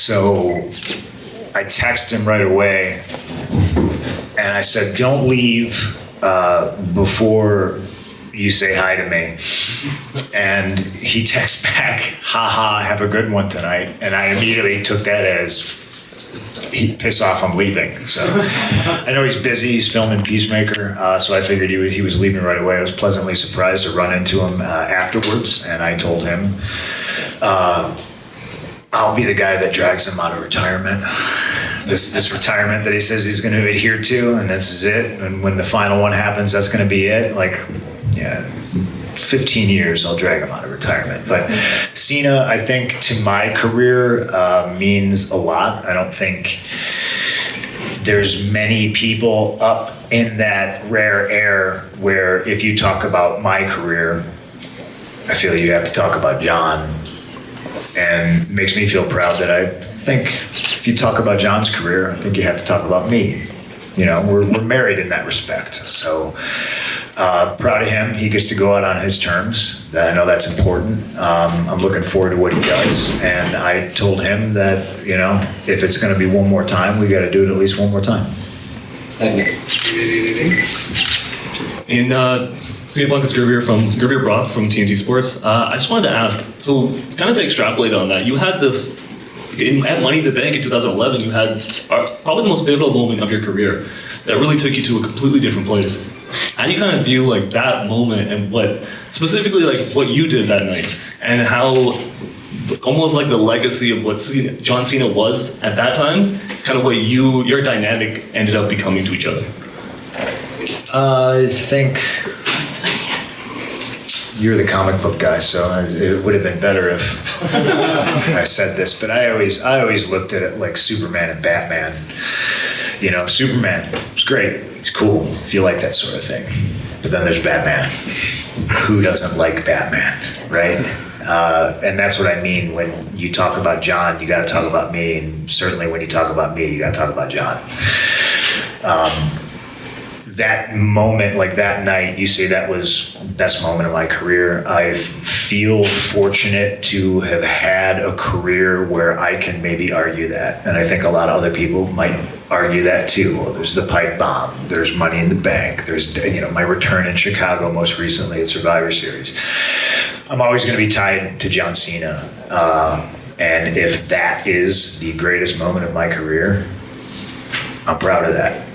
So I texted him right away, and I said, "Don't leave before you say hi to me." And he texts back, "Haha, have a good one tonight." And I immediately took that as, piss off, I'm leaving. So I know he's busy, he's filming Peacemaker, so I figured he was leaving right away. I was pleasantly surprised to run into him afterwards, and I told him, I'll be the guy that drags him out of retirement. This retirement that he says he's going to adhere to, and this is it. And when the final one happens, that's going to be it. Like, yeah, 15 years, I'll drag him out of retirement. But Cena, I think, to my career, means a lot. I don't think there's many people up in that rare air where if you talk about my career, I feel you have to talk about John. And it makes me feel proud that I think if you talk about John's career, I think you have to talk about me. You know, we're married in that respect. So proud of him. He gets to go out on his terms. I know that's important. I'm looking forward to what he does. And I told him that, you know, if it's going to be one more time, we got to do it at least one more time. In CM Punk's Gervier Brock from TNT Sports, I just wanted to ask, so kind of to extrapolate on that, you had this, at Money in the Bank in 2011, you had probably the most pivotal moment of your career that really took you to a completely different place. How do you kind of view like that moment and what, specifically like what you did that night and how almost like the legacy of what John Cena was at that time, kind of what your dynamic ended up becoming to each other? I think you're the comic book guy, so it would have been better if I said this, but I always looked at it like Superman and Batman. You know, Superman is great, he's cool, if you like that sort of thing. But then there's Batman. Who doesn't like Batman, right? And that's what I mean when you talk about John, you got to talk about me, and certainly when you talk about me, you got to talk about John. That moment, like that night, you say that was the best moment of my career. I feel fortunate to have had a career where I can maybe argue that. And I think a lot of other people might argue that too. Well, there's the pipe bomb, there's Money in the Bank, there's, you know, my return in Chicago most recently at Survivor Series. I'm always going to be tied to John Cena. And if that is the greatest moment of my career, I'm proud of that.